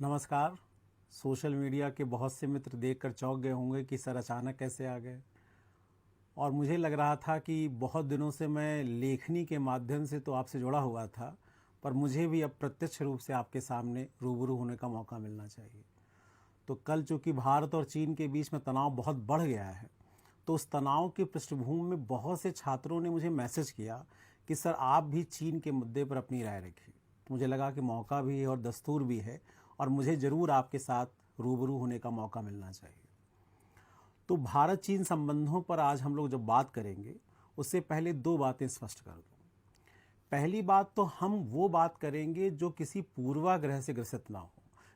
नमस्कार। Social media के बहुत से मित्र देखकर चौंक गए होंगे कि सर अचानक कैसे आ गए। और मुझे लग रहा था कि बहुत दिनों से मैं लेखनी के माध्यम से तो आपसे जुड़ा हुआ था, पर मुझे भी अब प्रत्यक्ष रूप से आपके सामने रूबरू होने का मौका मिलना चाहिए। तो कल चूँकि भारत और चीन के बीच में तनाव बहुत बढ़ गया है, तो उस तनाव की पृष्ठभूमि में बहुत से छात्रों ने मुझे मैसेज किया कि सर आप भी चीन के मुद्दे पर अपनी राय रखिए। तो मुझे लगा कि मौका भी है और दस्तूर भी है और मुझे ज़रूर आपके साथ रूबरू होने का मौका मिलना चाहिए। तो भारत चीन संबंधों पर आज हम लोग जब बात करेंगे, उससे पहले दो बातें स्पष्ट कर दूँ। पहली बात तो हम वो बात करेंगे जो किसी पूर्वाग्रह से ग्रसित ना हो,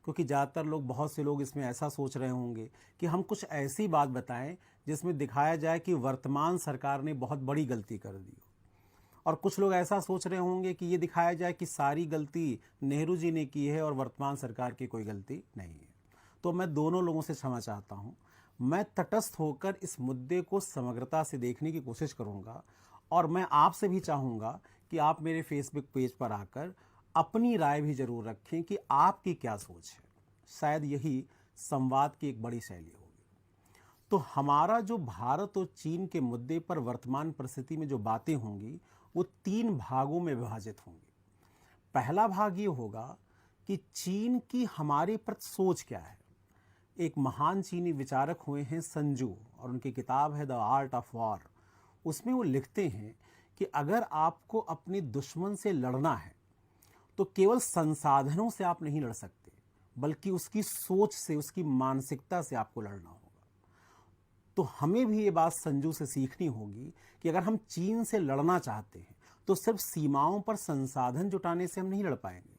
क्योंकि ज़्यादातर लोग, बहुत से लोग इसमें ऐसा सोच रहे होंगे कि हम कुछ ऐसी बात बताएं जिसमें दिखाया जाए कि वर्तमान सरकार ने बहुत बड़ी गलती कर दी हो, और कुछ लोग ऐसा सोच रहे होंगे कि ये दिखाया जाए कि सारी गलती नेहरू जी ने की है और वर्तमान सरकार की कोई गलती नहीं है। तो मैं दोनों लोगों से क्षमा चाहता हूँ। मैं तटस्थ होकर इस मुद्दे को समग्रता से देखने की कोशिश करूँगा, और मैं आपसे भी चाहूँगा कि आप मेरे फेसबुक पेज पर आकर अपनी राय भी ज़रूर रखें कि आपकी क्या सोच है। शायद यही संवाद की एक बड़ी शैली होगी। तो हमारा जो भारत और चीन के मुद्दे पर वर्तमान परिस्थिति में जो बातें होंगी, वो तीन भागों में विभाजित होंगी। पहला भाग ये होगा कि चीन की हमारे प्रति सोच क्या है। एक महान चीनी विचारक हुए हैं संजू, और उनकी किताब है द आर्ट ऑफ वॉर। उसमें वो लिखते हैं कि अगर आपको अपने दुश्मन से लड़ना है तो केवल संसाधनों से आप नहीं लड़ सकते, बल्कि उसकी सोच से, उसकी मानसिकता से आपको लड़ना होगा। तो हमें भी ये बात संजू से सीखनी होगी कि अगर हम चीन से लड़ना चाहते हैं तो सिर्फ सीमाओं पर संसाधन जुटाने से हम नहीं लड़ पाएंगे।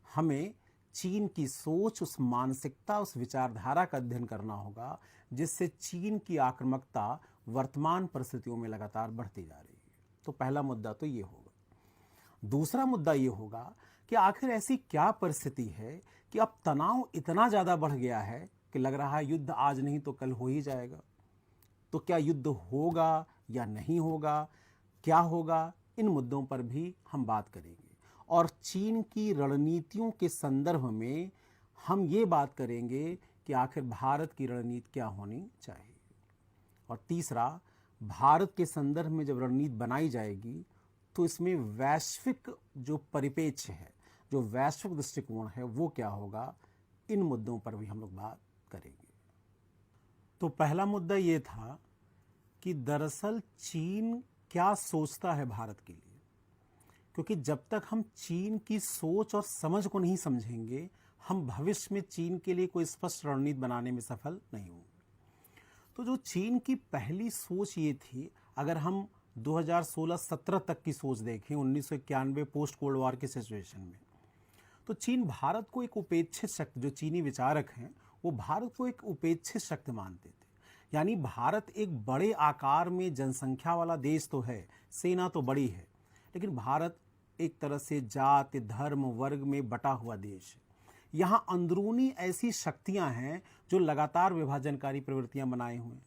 हमें चीन की सोच, उस मानसिकता, उस विचारधारा का अध्ययन करना होगा जिससे चीन की आक्रामकता वर्तमान परिस्थितियों में लगातार बढ़ती जा रही है। तो पहला मुद्दा तो ये होगा। दूसरा मुद्दा ये होगा कि आखिर ऐसी क्या परिस्थिति है कि अब तनाव इतना ज़्यादा बढ़ गया है कि लग रहा है युद्ध आज नहीं तो कल हो ही जाएगा। तो क्या युद्ध होगा या नहीं होगा, क्या होगा, इन मुद्दों पर भी हम बात करेंगे। और चीन की रणनीतियों के संदर्भ में हम ये बात करेंगे कि आखिर भारत की रणनीति क्या होनी चाहिए। और तीसरा, भारत के संदर्भ में जब रणनीति बनाई जाएगी तो इसमें वैश्विक जो परिप्रेक्ष्य है, जो वैश्विक दृष्टिकोण है, वो क्या होगा। इन मुद्दों पर भी हम लोग बात करेंगे। तो पहला मुद्दा ये था कि दरअसल चीन क्या सोचता है भारत के लिए, क्योंकि जब तक हम चीन की सोच और समझ को नहीं समझेंगे, हम भविष्य में चीन के लिए कोई स्पष्ट रणनीति बनाने में सफल नहीं होंगे। तो जो चीन की पहली सोच ये थी, अगर हम 2016-17 तक की सोच देखें, 1991 पोस्ट कोल्ड वॉर के सिचुएशन में, तो चीन भारत को एक उपेक्षित शक्ति, जो चीनी विचारक हैं वो भारत को एक उपेक्षित शक्ति मानते थे। यानी भारत एक बड़े आकार में जनसंख्या वाला देश तो है, सेना तो बड़ी है, लेकिन भारत एक तरह से जाति, धर्म, वर्ग में बटा हुआ देश है। यहाँ अंदरूनी ऐसी शक्तियाँ हैं जो लगातार विभाजनकारी प्रवृत्तियाँ बनाए हुए हैं।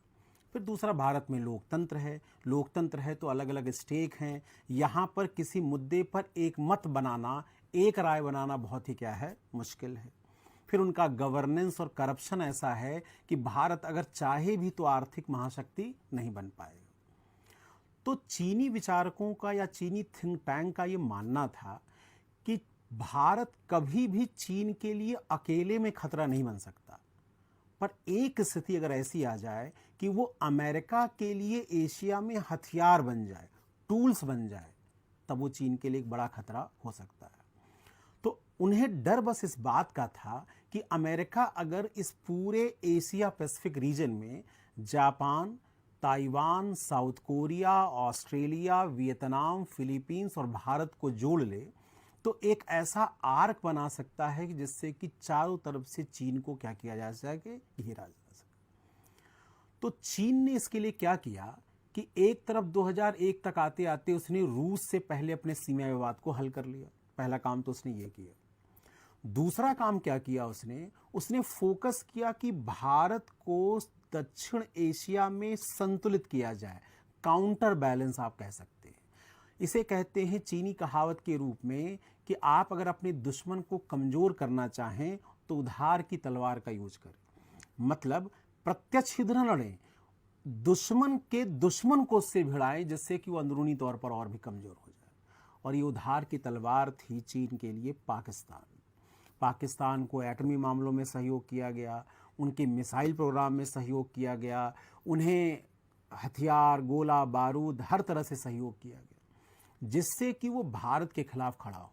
फिर दूसरा, भारत में लोकतंत्र है। लोकतंत्र है तो अलग अलग स्टेक हैं। यहाँ पर किसी मुद्दे पर एक मत बनाना, एक राय बनाना बहुत ही क्या है, मुश्किल है। फिर उनका गवर्नेंस और करप्शन ऐसा है कि भारत अगर चाहे भी तो आर्थिक महाशक्ति नहीं बन पाएगा। तो चीनी विचारकों का या चीनी थिंक टैंक का ये मानना था कि भारत कभी भी चीन के लिए अकेले में खतरा नहीं बन सकता, पर एक स्थिति अगर ऐसी आ जाए कि वो अमेरिका के लिए एशिया में हथियार बन जाए, टूल्स बन जाए, तब वो चीन के लिए एक बड़ा खतरा हो सकता है। तो उन्हें डर बस इस बात का था कि अमेरिका अगर इस पूरे एशिया पैसिफिक रीजन में Japan, Taiwan, south Korea, Australia, Vietnam, Philippines और भारत को जोड़ ले तो एक ऐसा आर्क बना सकता है कि जिससे कि चारों तरफ से चीन को क्या किया जा सके, घेरा जा सके। तो चीन ने इसके लिए क्या किया कि एक तरफ 2001 तक आते आते उसने रूस से पहले अपने सीमा विवाद को हल कर लिया। पहला काम तो उसने ये किया। दूसरा काम क्या किया उसने फोकस किया कि भारत को दक्षिण एशिया में संतुलित किया जाए, काउंटर बैलेंस आप कह सकते हैं। इसे कहते हैं चीनी कहावत के रूप में कि आप अगर अपने दुश्मन को कमजोर करना चाहें तो उधार की तलवार का यूज करें। मतलब प्रत्यक्ष युद्ध न लड़ें, दुश्मन के दुश्मन को उससे भिड़ाएं, जिससे कि वो अंदरूनी तौर पर और भी कमजोर हो जाए। और ये उधार की तलवार थी चीन के लिए पाकिस्तान। पाकिस्तान को एटमी मामलों में सहयोग किया गया, उनके मिसाइल प्रोग्राम में सहयोग किया गया, उन्हें हथियार, गोला बारूद हर तरह से सहयोग किया गया, जिससे कि वो भारत के खिलाफ खड़ा हो।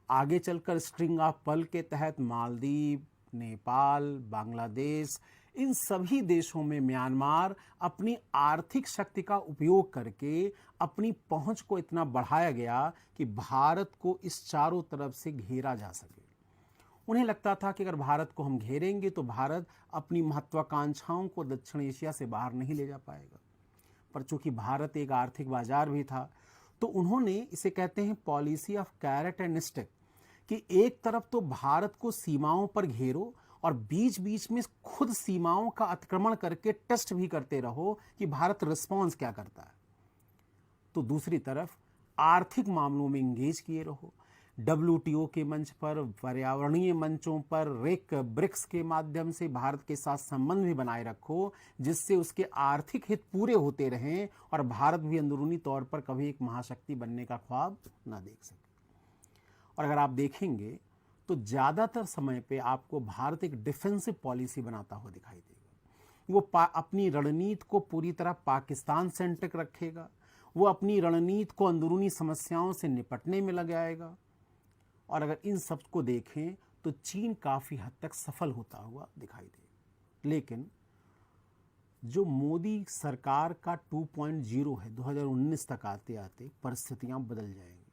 आगे चलकर स्ट्रिंग ऑफ पर्ल के तहत मालदीव, नेपाल, बांग्लादेश, इन सभी देशों में म्यांमार अपनी आर्थिक शक्ति का उपयोग करके अपनी पहुंच को इतना बढ़ाया गया कि भारत को इस चारों तरफ से घेरा जा सके। उन्हें लगता था कि अगर भारत को हम घेरेंगे तो भारत अपनी महत्वाकांक्षाओं को दक्षिण एशिया से बाहर नहीं ले जा पाएगा। पर चूंकि भारत एक आर्थिक बाजार भी था, तो उन्होंने, इसे कहते हैं policy of carrot and stick, कि एक तरफ तो भारत को सीमाओं पर घेरो और बीच बीच में खुद सीमाओं का अतिक्रमण करके टेस्ट भी करते रहो कि भारत रिस्पॉन्स क्या करता है, तो दूसरी तरफ आर्थिक मामलों में इंगेज किए रहो। WTO के मंच पर, पर्यावरणीय मंचों पर, ब्रिक्स के माध्यम से भारत के साथ संबंध भी बनाए रखो, जिससे उसके आर्थिक हित पूरे होते रहें और भारत भी अंदरूनी तौर पर कभी एक महाशक्ति बनने का ख्वाब ना देख सके। और अगर आप देखेंगे तो ज़्यादातर समय पे आपको भारत एक डिफेंसिव पॉलिसी बनाता हुआ दिखाई देगा। वो अपनी रणनीति को पूरी तरह पाकिस्तान सेंट्रिक रखेगा, वो अपनी रणनीति को अंदरूनी समस्याओं से निपटने में लगाएगा। और अगर इन सब को देखें तो चीन काफ़ी हद तक सफल होता हुआ दिखाई देगा। लेकिन जो मोदी सरकार का 2.0 है, 2019 तक आते आते परिस्थितियां बदल जाएंगी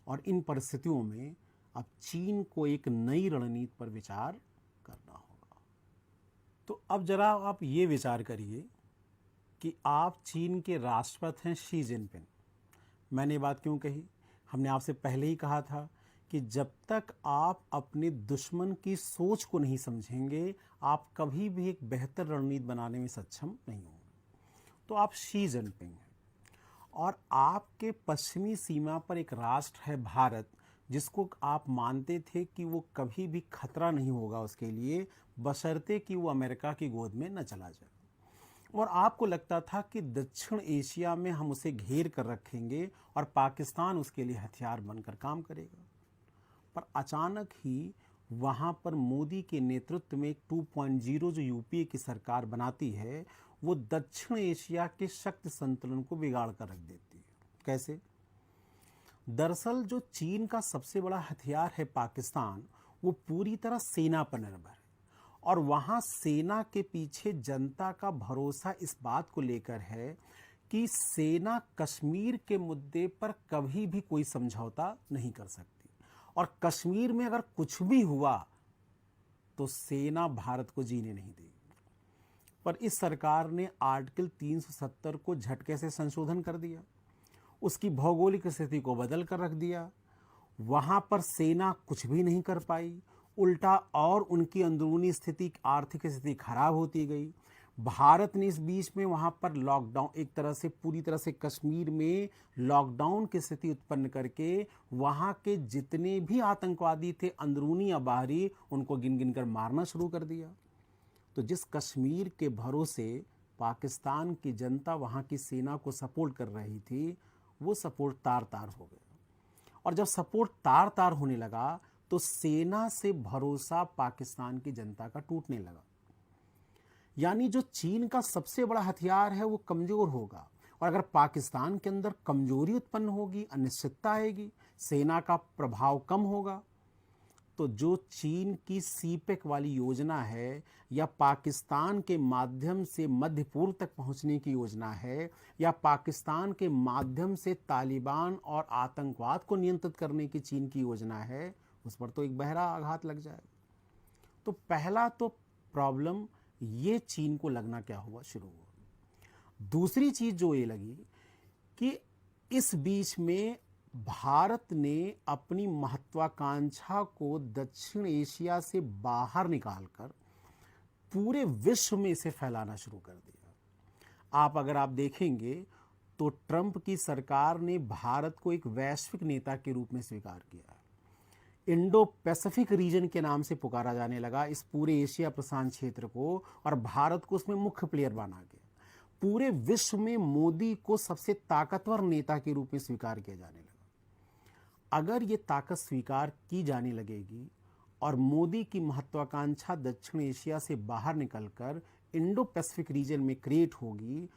और इन परिस्थितियों में अब चीन को एक नई रणनीति पर विचार करना होगा। तो अब जरा आप ये विचार करिए कि आप चीन के राष्ट्रपति हैं शी जिनपिंग। मैंने ये बात क्यों कही? हमने आपसे पहले ही कहा था कि जब तक आप अपने दुश्मन की सोच को नहीं समझेंगे, आप कभी भी एक बेहतर रणनीति बनाने में सक्षम नहीं होंगे। तो आप शी जिनपिंग हैं और आपके पश्चिमी सीमा पर एक राष्ट्र है भारत, जिसको आप मानते थे कि वो कभी भी खतरा नहीं होगा उसके लिए, बशर्ते कि वो अमेरिका की गोद में न चला जाए। और आपको लगता था कि दक्षिण एशिया में हम उसे घेर कर रखेंगे और पाकिस्तान उसके लिए हथियार बनकर काम करेगा। पर अचानक ही वहाँ पर मोदी के नेतृत्व में एक 2.0 जो यूपीए की सरकार बनाती है, वो दक्षिण एशिया के शक्ति संतुलन को बिगाड़ कर रख देती है। कैसे? दरअसल जो चीन का सबसे बड़ा हथियार है पाकिस्तान, वो पूरी तरह सेना पर निर्भर है और वहाँ सेना के पीछे जनता का भरोसा इस बात को लेकर है कि सेना कश्मीर के मुद्दे पर कभी भी कोई समझौता नहीं कर सकती और कश्मीर में अगर कुछ भी हुआ तो सेना भारत को जीने नहीं देगी। पर इस सरकार ने आर्टिकल 370 को झटके से संशोधन कर दिया, उसकी भौगोलिक स्थिति को बदल कर रख दिया। वहां पर सेना कुछ भी नहीं कर पाई, उल्टा और उनकी अंदरूनी स्थिति, आर्थिक स्थिति खराब होती गई। भारत ने इस बीच में वहां पर लॉकडाउन, एक तरह से पूरी तरह से कश्मीर में लॉकडाउन की स्थिति उत्पन्न करके वहां के जितने भी आतंकवादी थे, अंदरूनी या बाहरी, उनको गिन गिन कर मारना शुरू कर दिया। तो जिस कश्मीर के भरोसे पाकिस्तान की जनता वहां की सेना को सपोर्ट कर रही थी, वो सपोर्ट तार तार हो गया। और जब सपोर्ट तार तार होने लगा तो सेना से भरोसा पाकिस्तान की जनता का टूटने लगा। यानी जो चीन का सबसे बड़ा हथियार है वो कमजोर होगा और अगर पाकिस्तान के अंदर कमजोरी उत्पन्न होगी, अनिश्चितता आएगी, सेना का प्रभाव कम होगा, तो जो चीन की सीपेक वाली योजना है या पाकिस्तान के माध्यम से मध्य पूर्व तक पहुंचने की योजना है या पाकिस्तान के माध्यम से तालिबान और आतंकवाद को नियंत्रित करने की चीन की योजना है, उस पर तो एक गहरा आघात लग जाएगा। तो पहला तो प्रॉब्लम ये चीन को लगना क्या हुआ, शुरू हुआ। दूसरी चीज जो ये लगी कि इस बीच में भारत ने अपनी महत्वाकांक्षा को दक्षिण एशिया से बाहर निकालकर पूरे विश्व में इसे फैलाना शुरू कर दिया। अगर आप देखेंगे तो ट्रंप की सरकार ने भारत को एक वैश्विक नेता के रूप में स्वीकार किया है। इंडो पैसिफिक रीजन के नाम से पुकारा जाने लगा इस पूरे एशिया प्रशांत क्षेत्र को, और भारत को उसमें मुख्य प्लेयर माना गया। पूरे विश्व में मोदी को सबसे ताकतवर नेता के रूप में स्वीकार किया जाने लगा। अगर ये ताकत स्वीकार की जाने लगेगी और मोदी की महत्वाकांक्षा दक्षिण एशिया से बाहर निकलकर इंडो पैसिफिक रीजन में क्रिएट होगी,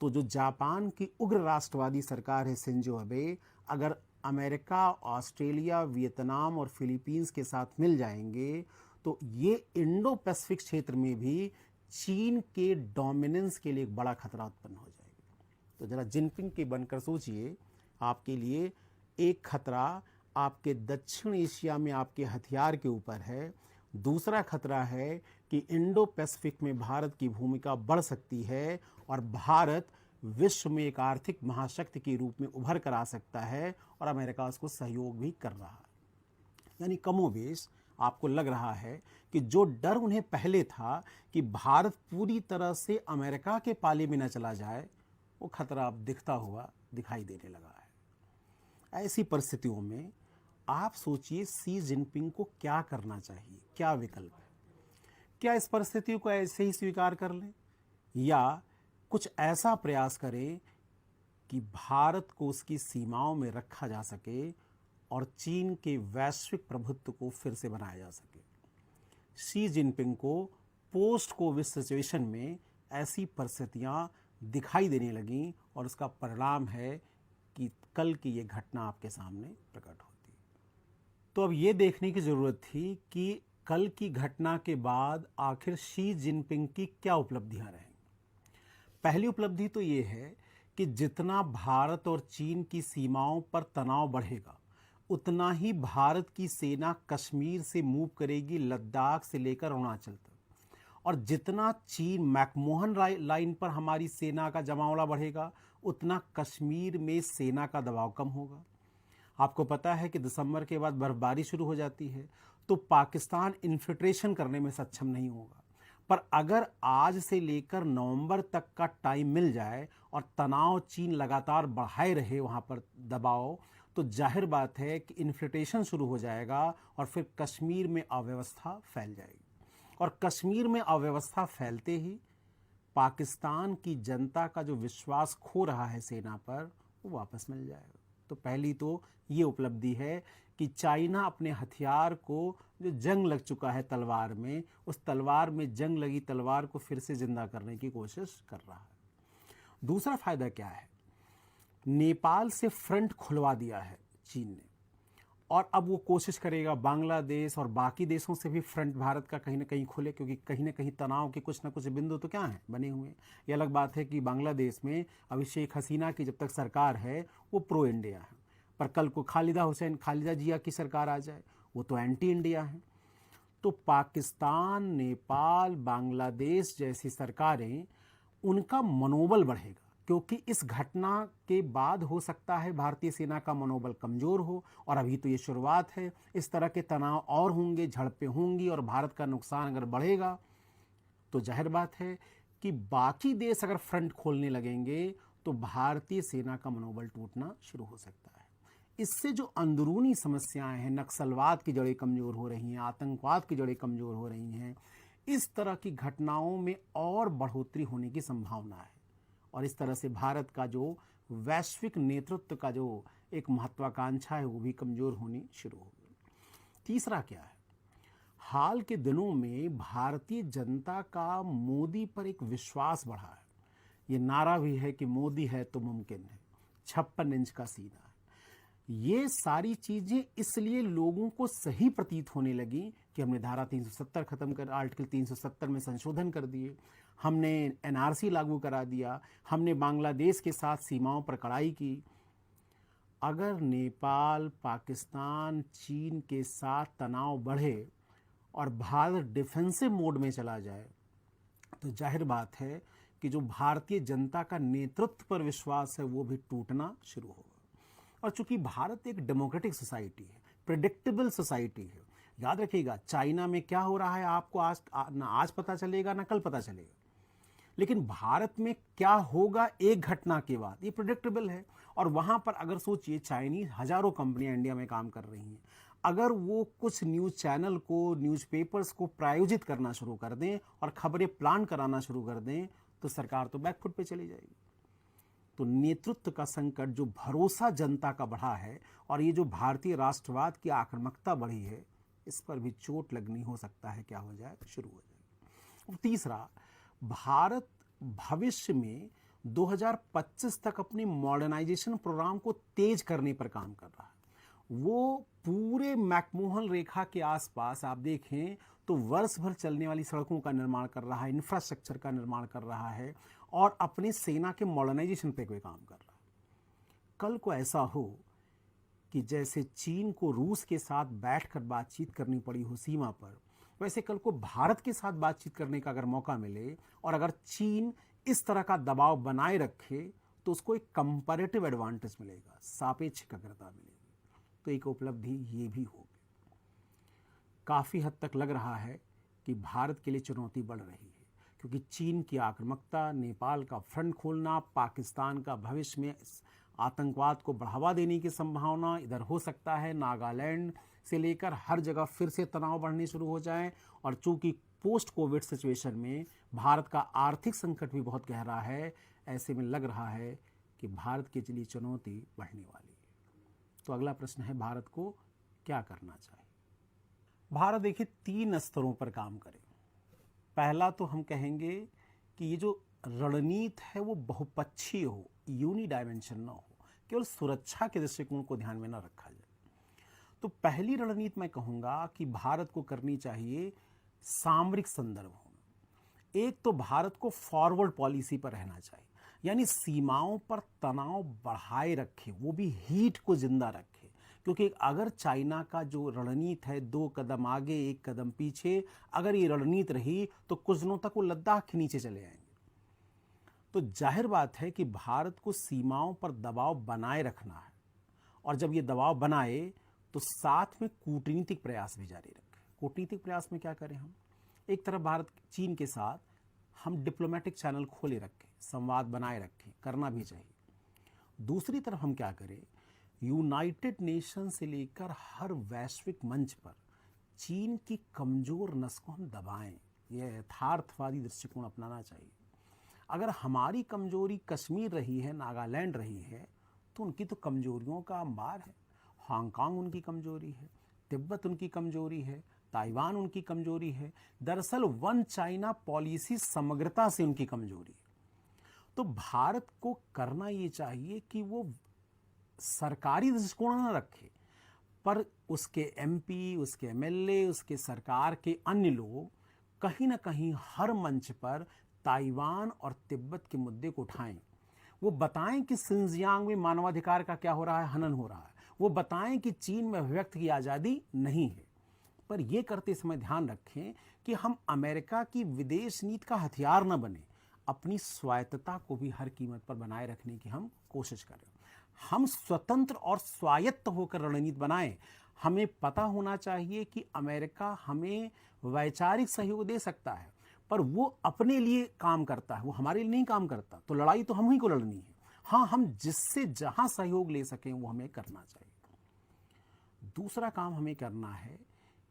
तो जो जापान की उग्र राष्ट्रवादी सरकार है शिंजो अबे, अगर अमेरिका, ऑस्ट्रेलिया, वियतनाम और फिलीपींस के साथ मिल जाएंगे, तो ये इंडो पैसिफिक क्षेत्र में भी चीन के डोमिनेंस के लिए एक बड़ा खतरा उत्पन्न हो जाएगा। तो जरा जिनपिंग के बनकर सोचिए, आपके लिए एक खतरा आपके दक्षिण एशिया में आपके हथियार के ऊपर है। दूसरा खतरा है कि इंडो पैसिफिक में भारत की भूमिका बढ़ सकती है और भारत विश्व में एक आर्थिक महाशक्ति के रूप में उभर कर आ सकता है, और अमेरिका उसको सहयोग भी कर रहा है। यानी कमोबेश आपको लग रहा है कि जो डर उन्हें पहले था कि भारत पूरी तरह से अमेरिका के पाले में न चला जाए, वो खतरा अब दिखता हुआ दिखाई देने लगा है। ऐसी परिस्थितियों में आप सोचिए शी जिनपिंग को क्या करना चाहिए, क्या विकल्प है? क्या इस परिस्थिति को ऐसे ही स्वीकार कर लें, या कुछ ऐसा प्रयास करें कि भारत को उसकी सीमाओं में रखा जा सके और चीन के वैश्विक प्रभुत्व को फिर से बनाया जा सके? शी जिनपिंग को पोस्ट कोविड सिचुएशन में ऐसी परिस्थितियां दिखाई देने लगीं, और उसका परिणाम है कि कल की ये घटना आपके सामने प्रकट होती। तो अब ये देखने की जरूरत थी कि कल की घटना के बाद आखिर शी जिनपिंग की क्या उपलब्धियां रहेंगी। पहली उपलब्धि तो ये है कि जितना भारत और चीन की सीमाओं पर तनाव बढ़ेगा, उतना ही भारत की सेना कश्मीर से मूव करेगी लद्दाख से लेकर अरुणाचल तक, और जितना चीन मैकमोहन लाइन पर हमारी सेना का जमावड़ा बढ़ेगा, उतना कश्मीर में सेना का दबाव कम होगा। आपको पता है कि दिसंबर के बाद बर्फबारी शुरू हो जाती है, तो पाकिस्तान इन्फिल्ट्रेशन करने में सक्षम नहीं होगा। पर अगर आज से लेकर नवंबर तक का टाइम मिल जाए और तनाव चीन लगातार बढ़ाए रहे वहाँ पर दबाव, तो जाहिर बात है कि इन्फिल्ट्रेशन शुरू हो जाएगा और फिर कश्मीर में अव्यवस्था फैल जाएगी, और कश्मीर में अव्यवस्था फैलते ही पाकिस्तान की जनता का जो विश्वास खो रहा है सेना पर, वो वापस मिल जाएगा। तो पहली तो ये उपलब्धि है कि चाइना अपने हथियार को, जो जंग लग चुका है तलवार में, उस तलवार में जंग लगी तलवार को फिर से जिंदा करने की कोशिश कर रहा है। दूसरा फायदा क्या है? नेपाल से फ्रंट खुलवा दिया है चीन ने, और अब वो कोशिश करेगा बांग्लादेश और बाकी देशों से भी फ्रंट भारत का कहीं ना कहीं खुले, क्योंकि कहीं ना कहीं तनाव के कुछ ना कुछ बिंदु तो क्या हैं बने हुए हैं। ये अलग बात है कि बांग्लादेश में अभी शेख हसीना की जब तक सरकार है वो प्रो इंडिया है, पर कल को खालिदा जिया की सरकार आ जाए, वो तो एंटी इंडिया है। तो पाकिस्तान, नेपाल, बांग्लादेश जैसी सरकारें, उनका मनोबल बढ़ेगा, क्योंकि इस घटना के बाद हो सकता है भारतीय सेना का मनोबल कमजोर हो, और अभी तो ये शुरुआत है। इस तरह के तनाव और होंगे, झड़पें होंगी, और भारत का नुकसान अगर बढ़ेगा तो जाहिर बात है कि बाकी देश अगर फ्रंट खोलने लगेंगे तो भारतीय सेना का मनोबल टूटना शुरू हो सकता है। इससे जो अंदरूनी समस्याएं हैं, नक्सलवाद की जड़ें कमजोर हो रही हैं, आतंकवाद की जड़ें कमजोर हो रही हैं, इस तरह की घटनाओं में और बढ़ोतरी होने की संभावना है, और इस तरह से भारत का जो वैश्विक नेतृत्व का जो एक महत्वाकांक्षा है वो भी कमजोर होनी शुरू होगी। तीसरा क्या है? हाल के दिनों में भारतीय जनता का मोदी पर एक विश्वास बढ़ा है। ये नारा भी है कि मोदी है तो मुमकिन है, 56 इंच का सीना है। ये सारी चीजें इसलिए लोगों को सही प्रतीत होने लगी कि हमने धारा 370 खत्म कर, आर्टिकल 370 में संशोधन कर दिए, हमने एनआरसी लागू करा दिया, हमने बांग्लादेश के साथ सीमाओं पर कड़ाई की। अगर नेपाल, पाकिस्तान, चीन के साथ तनाव बढ़े और भारत डिफेंसिव मोड में चला जाए, तो जाहिर बात है कि जो भारतीय जनता का नेतृत्व पर विश्वास है वो भी टूटना शुरू होगा। और चूंकि भारत एक डेमोक्रेटिक सोसाइटी है, प्रेडिक्टेबल सोसाइटी है, याद रखिएगा चाइना में क्या हो रहा है आपको आज पता चलेगा ना कल पता चलेगा, लेकिन भारत में क्या होगा एक घटना के बाद ये प्रेडिक्टेबल है। और वहां पर अगर सोचिए चाइनीज हजारों कंपनियां इंडिया में काम कर रही हैं, अगर वो कुछ न्यूज़ चैनल को, न्यूज़पेपर्स को प्रायोजित करना शुरू कर दें और खबरें प्लान कराना शुरू कर दें तो सरकार तो बैकफुट पे चली जाएगी। तो नेतृत्व का संकट, जो भरोसा जनता का बढ़ा है और ये जो भारतीय राष्ट्रवाद की आक्रामकता बढ़ी है, इस पर भी चोट लगनी, हो सकता है क्या हो जाए, शुरू हो जाए। और तीसरा, भारत भविष्य में 2025 तक अपनी मॉडर्नाइजेशन प्रोग्राम को तेज करने पर काम कर रहा है। वो पूरे मैकमोहन रेखा के आसपास आप देखें तो वर्ष भर चलने वाली सड़कों का निर्माण कर रहा है, इंफ्रास्ट्रक्चर का निर्माण कर रहा है और अपनी सेना के मॉडर्नाइजेशन पे कोई काम कर रहा है। कल को ऐसा हो कि जैसे चीन को रूस के साथ बैठकर बातचीत करनी पड़ी हो सीमा पर, वैसे कल को भारत के साथ बातचीत करने का अगर मौका मिले और अगर चीन इस तरह का दबाव बनाए रखे तो उसको एक कंपैरेटिव एडवांटेज मिलेगा, सापेक्ष अग्रता मिलेगी। तो एक उपलब्धि ये भी होगी। काफ़ी हद तक लग रहा है कि भारत के लिए चुनौती बढ़ रही है, क्योंकि चीन की आक्रामकता, नेपाल का फ्रंट खोलना, पाकिस्तान का भविष्य में आतंकवाद को बढ़ावा देने की संभावना, इधर हो सकता है नागालैंड से लेकर हर जगह फिर से तनाव बढ़ने शुरू हो जाए। और चूंकि पोस्ट कोविड सिचुएशन में भारत का आर्थिक संकट भी बहुत गहरा है, ऐसे में लग रहा है कि भारत के लिए चुनौती बढ़ने वाली है। तो अगला प्रश्न है, भारत को क्या करना चाहिए? भारत देखिए 3 स्तरों पर काम करे। पहला तो हम कहेंगे कि ये जो रणनीति है वो बहुपक्षीय हो, यूनी डायमेंशन ना हो, केवल सुरक्षा के दृष्टिकोण को ध्यान में न रखा जाए। तो पहली रणनीति मैं कहूँगा कि भारत को करनी चाहिए सामरिक संदर्भ होना। एक तो भारत को फॉरवर्ड पॉलिसी पर रहना चाहिए, यानी सीमाओं पर तनाव बढ़ाए रखे, वो भी हीट को जिंदा रखे। क्योंकि अगर चाइना का जो रणनीति है 2 कदम आगे 1 कदम पीछे, अगर ये रणनीति रही तो कुछ दिनों तक वो लद्दाख के नीचे चले आएंगे। तो जाहिर बात है कि भारत को सीमाओं पर दबाव बनाए रखना है, और जब ये दबाव बनाए तो साथ में कूटनीतिक प्रयास भी जारी रखें। कूटनीतिक प्रयास में क्या करें हम? एक तरफ भारत चीन के साथ हम डिप्लोमेटिक चैनल खोले रखें, संवाद बनाए रखें, करना भी चाहिए। दूसरी तरफ हम क्या करें, यूनाइटेड नेशन से लेकर हर वैश्विक मंच पर चीन की कमजोर नस को हम दबाएं। यह यथार्थवादी दृष्टिकोण अपनाना चाहिए। अगर हमारी कमजोरी कश्मीर रही है, नागालैंड रही है, तो उनकी तो कमजोरियों का अंबार है। हांगकांग उनकी कमजोरी है, तिब्बत उनकी कमजोरी है, ताइवान उनकी कमजोरी है। दरअसल वन चाइना पॉलिसी समग्रता से उनकी कमजोरी है। तो भारत को करना ये चाहिए कि वो सरकारी दृष्टिकोण न रखे, पर उसके एमपी, उसके एमएलए, उसके सरकार के अन्य लोग कहीं ना कहीं हर मंच पर ताइवान और तिब्बत के मुद्दे को उठाएं। वो बताएं कि सिंजियांग में मानवाधिकार का क्या हो रहा है, हनन हो रहा है। वो बताएं कि चीन में अभिव्यक्ति की आज़ादी नहीं है। पर यह करते समय ध्यान रखें कि हम अमेरिका की विदेश नीति का हथियार न बने, अपनी स्वायत्तता को भी हर कीमत पर बनाए रखने की हम कोशिश करें। हम स्वतंत्र और स्वायत्त होकर रणनीति बनाएं। हमें पता होना चाहिए कि अमेरिका हमें वैचारिक सहयोग दे सकता है, पर वो अपने लिए काम करता है, वो हमारे लिए नहीं काम करता। तो लड़ाई तो हम ही को लड़नी है। हाँ, हम जिससे जहां सहयोग ले सकें वो हमें करना चाहिए। दूसरा काम हमें करना है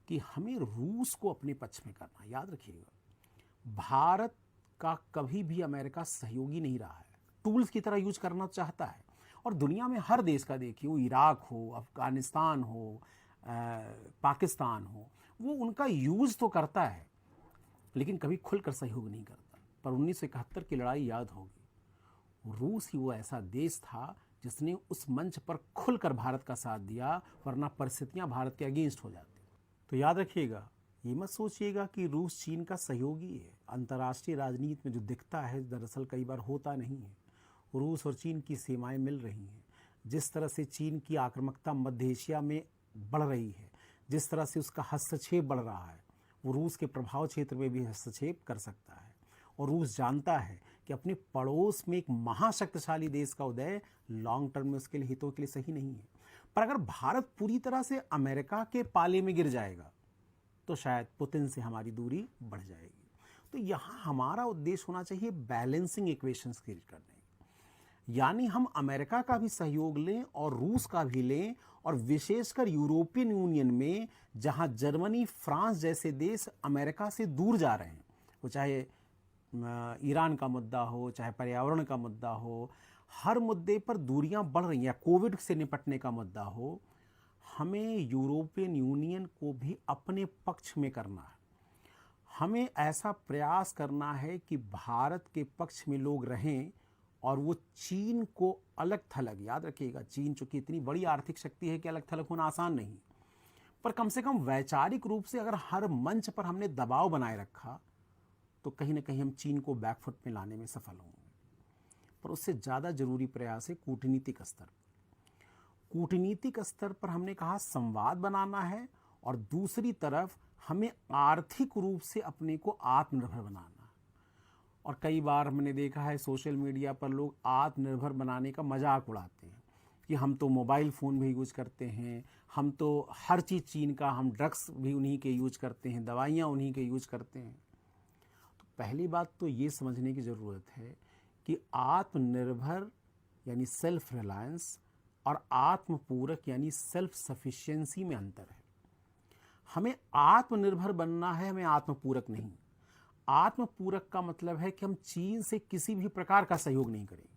कि हमें रूस को अपने पक्ष में करना। याद रखिएगा, भारत का कभी भी अमेरिका सहयोगी नहीं रहा है, टूल्स की तरह यूज करना चाहता है। और दुनिया में हर देश का देखिए, वो इराक हो, अफगानिस्तान हो, पाकिस्तान हो, वो उनका यूज तो करता है लेकिन कभी खुलकर सहयोग नहीं करता। पर 1971 की लड़ाई याद होगी, रूस ही वो ऐसा देश था जिसने उस मंच पर खुलकर भारत का साथ दिया, वरना परिस्थितियां भारत के अगेंस्ट हो जाती। तो याद रखिएगा, ये मत सोचिएगा कि रूस चीन का सहयोगी है। अंतर्राष्ट्रीय राजनीति में जो दिखता है दरअसल कई बार होता नहीं है। रूस और चीन की सीमाएं मिल रही हैं। जिस तरह से चीन की आक्रामकता मध्य एशिया में बढ़ रही है, जिस तरह से उसका हस्तक्षेप बढ़ रहा है, वो रूस के प्रभाव क्षेत्र में भी हस्तक्षेप कर सकता है। और रूस जानता है कि अपने पड़ोस में एक महाशक्तिशाली देश का उदय लॉन्ग टर्म में उसके लिए हितों के लिए सही नहीं है। पर अगर भारत पूरी तरह से अमेरिका के पाले में गिर जाएगा तो शायद पुतिन से हमारी दूरी बढ़ जाएगी। तो यहाँ हमारा उद्देश्य होना चाहिए बैलेंसिंग इक्वेशंस क्रिएट करने। यानी हम अमेरिका का भी सहयोग लें और रूस का भी लें, और विशेषकर यूरोपियन यूनियन में जहां जर्मनी, फ्रांस जैसे देश अमेरिका से दूर जा रहे हैं, वो चाहे ईरान का मुद्दा हो, चाहे पर्यावरण का मुद्दा हो, हर मुद्दे पर दूरियां बढ़ रही हैं, कोविड से निपटने का मुद्दा हो, हमें यूरोपियन यूनियन को भी अपने पक्ष में करना है। हमें ऐसा प्रयास करना है कि भारत के पक्ष में लोग रहें और वो चीन को अलग थलग, याद रखिएगा चीन चूंकि इतनी बड़ी आर्थिक शक्ति है कि अलग थलग होना आसान नहीं, पर कम से कम वैचारिक रूप से अगर हर मंच पर हमने दबाव बनाए रखा तो कहीं ना कहीं हम चीन को बैकफुट में लाने में सफल होंगे। पर उससे ज़्यादा जरूरी प्रयास है कूटनीतिक स्तर। कूटनीतिक स्तर पर हमने कहा संवाद बनाना है, और दूसरी तरफ हमें आर्थिक रूप से अपने को आत्मनिर्भर बनाना है। और कई बार हमने देखा है सोशल मीडिया पर लोग आत्मनिर्भर बनाने का मजाक उड़ाते हैं कि हम तो मोबाइल फ़ोन भी यूज करते हैं, हम तो हर चीज़ चीन का, हम ड्रग्स भी उन्हीं के यूज करते हैं, दवाइयाँ उन्हीं के यूज करते हैं। तो पहली बात तो ये समझने की ज़रूरत है कि आत्मनिर्भर यानी सेल्फ रिलायंस और आत्मपूरक यानी सेल्फ सफिशिएंसी में अंतर है। हमें आत्मनिर्भर बनना है, हमें आत्मपूरक नहीं। आत्मपूरक का मतलब है कि हम चीन से किसी भी प्रकार का सहयोग नहीं करेंगे,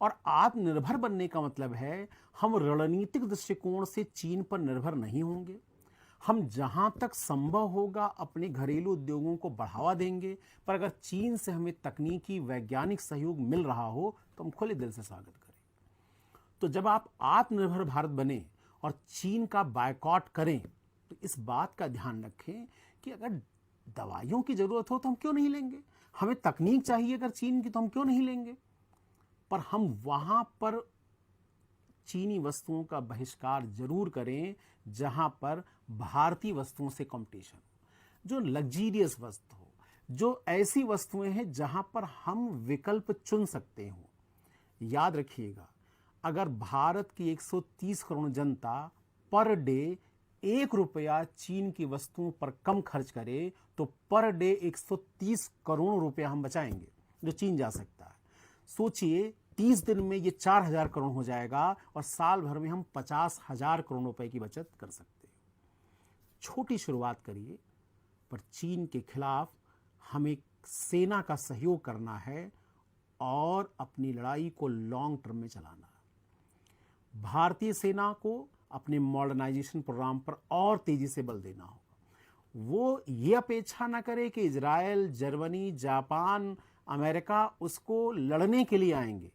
और आत्मनिर्भर बनने का मतलब है हम रणनीतिक दृष्टिकोण से चीन पर निर्भर नहीं होंगे। हम जहां तक संभव होगा अपने घरेलू उद्योगों को बढ़ावा देंगे, पर अगर चीन से हमें तकनीकी वैज्ञानिक सहयोग मिल रहा हो तो हम खुले दिल से स्वागत करें। तो जब आप आत्मनिर्भर भारत बने और चीन का बायकॉट करें तो इस बात का ध्यान रखें कि अगर दवाइयों की जरूरत हो तो हम क्यों नहीं लेंगे, हमें तकनीक चाहिए अगर चीन की तो हम क्यों नहीं लेंगे, पर हम वहां पर चीनी वस्तुओं का बहिष्कार जरूर करें जहां पर भारतीय वस्तुओं से कंपटीशन हो, जो लग्जीरियस वस्तु हो, जो ऐसी वस्तुएं हैं जहां पर हम विकल्प चुन सकते हो। याद रखिएगा, अगर भारत की 130 करोड़ जनता पर डे 1 रुपया चीन की वस्तुओं पर कम खर्च करे तो पर डे 130 करोड़ रुपया हम बचाएंगे जो चीन जा सकता है। सोचिए 30 दिन में ये 4000 करोड़ हो जाएगा और साल भर में हम 50,000 करोड़ रुपए की बचत कर सकते हैं। छोटी शुरुआत करिए, पर चीन के खिलाफ हमें सेना का सहयोग करना है और अपनी लड़ाई को लॉन्ग टर्म में चलाना है। भारतीय सेना को अपने मॉडर्नाइजेशन प्रोग्राम पर और तेजी से बल देना होगा। वो ये अपेक्षा ना करे कि इजराइल, जर्मनी, जापान, अमेरिका उसको लड़ने के लिए आएंगे,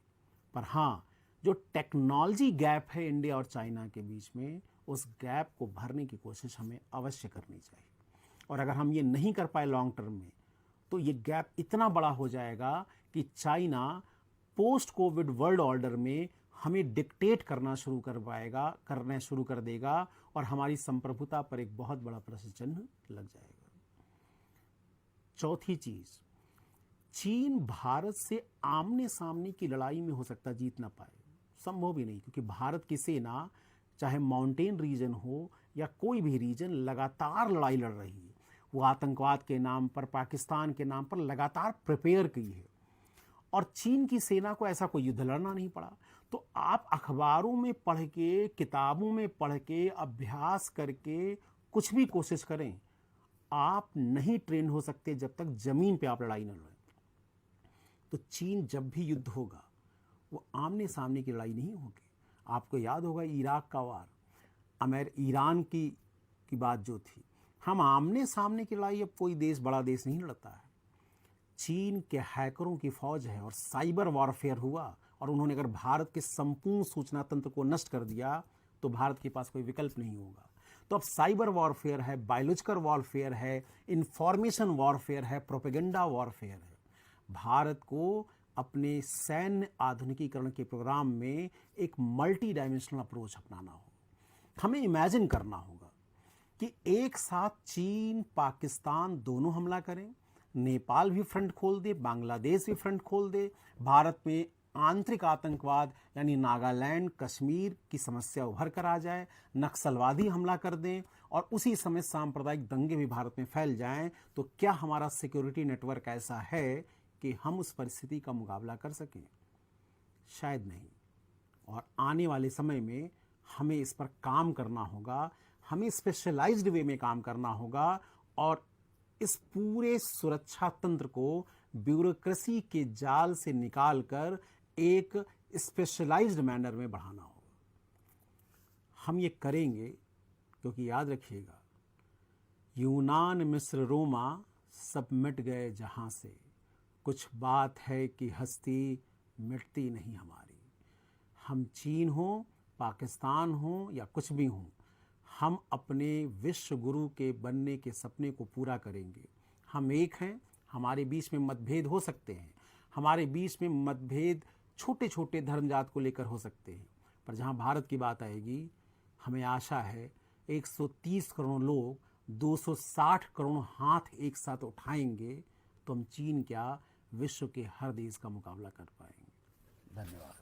पर हाँ, जो टेक्नोलॉजी गैप है इंडिया और चाइना के बीच में, उस गैप को भरने की कोशिश हमें अवश्य करनी चाहिए। और अगर हम ये नहीं कर पाए लॉन्ग टर्म में तो ये गैप इतना बड़ा हो जाएगा कि China post Covid world order में हमें डिक्टेट करना शुरू कर देगा और हमारी संप्रभुता पर एक बहुत बड़ा प्रश्न चिन्ह लग जाएगा। चौथी चीज, चीन भारत से आमने सामने की लड़ाई में हो सकता जीत ना पाए, संभव भी नहीं, क्योंकि भारत की सेना चाहे माउंटेन रीजन हो या कोई भी रीजन लगातार लड़ाई लड़ रही है। वो आतंकवाद के नाम पर, पाकिस्तान के नाम पर लगातार प्रिपेयर की है, और चीन की सेना को ऐसा कोई युद्ध लड़ना नहीं पड़ा। तो आप अखबारों में पढ़ के, किताबों में पढ़ के, अभ्यास करके कुछ भी कोशिश करें, आप नहीं ट्रेन हो सकते जब तक जमीन पे आप लड़ाई न लड़ें। तो चीन जब भी युद्ध होगा वो आमने सामने की लड़ाई नहीं होगी। आपको याद होगा इराक का वार, ईरान की बात जो थी, हम आमने सामने की लड़ाई अब कोई देश, बड़ा देश नहीं लड़ता है। चीन के हैकरों की फौज है और साइबर वॉरफेयर हुआ, और उन्होंने अगर भारत के संपूर्ण सूचना तंत्र को नष्ट कर दिया तो भारत के पास कोई विकल्प नहीं होगा। तो अब साइबर वॉरफेयर है, बायोलॉजिकल वॉरफेयर है, इंफॉर्मेशन वॉरफेयर है, प्रोपेगेंडा वॉरफेयर है। भारत को अपने सैन्य आधुनिकीकरण के प्रोग्राम में एक मल्टी डायमेंशनल अप्रोच अपनाना होगा। हमें इमेजिन करना होगा कि एक साथ चीन, पाकिस्तान दोनों हमला करें, नेपाल भी फ्रंट खोल दे, बांग्लादेश भी फ्रंट खोल दे, भारत में आंतरिक आतंकवाद यानी नागालैंड, कश्मीर की समस्या उभर कर आ जाए, नक्सलवादी हमला कर दें और उसी समय सांप्रदायिक दंगे भी भारत में फैल जाएं, तो क्या हमारा सिक्योरिटी नेटवर्क ऐसा है कि हम उस परिस्थिति का मुकाबला कर सकें? शायद नहीं। और आने वाले समय में हमें इस पर काम करना होगा, हमें स्पेशलाइज्ड वे में काम करना होगा और इस पूरे सुरक्षा तंत्र को ब्यूरोक्रेसी के जाल से निकालकर एक स्पेशलाइज्ड मैनर में बढ़ाना होगा। हम ये करेंगे क्योंकि याद रखिएगा, यूनान मिस्र रोमा सब मिट गए जहां से, कुछ बात है कि हस्ती मिटती नहीं हमारी। हम चीन हो, पाकिस्तान हो या कुछ भी हो, हम अपने विश्व गुरु के बनने के सपने को पूरा करेंगे। हम एक हैं, हमारे बीच में मतभेद हो सकते हैं, हमारे बीच में मतभेद छोटे छोटे धर्म जात को लेकर हो सकते हैं, पर जहां भारत की बात आएगी, हमें आशा है 130 करोड़ लोग 260 करोड़ हाथ एक साथ उठाएंगे तो हम चीन क्या विश्व के हर देश का मुकाबला कर पाएंगे। धन्यवाद।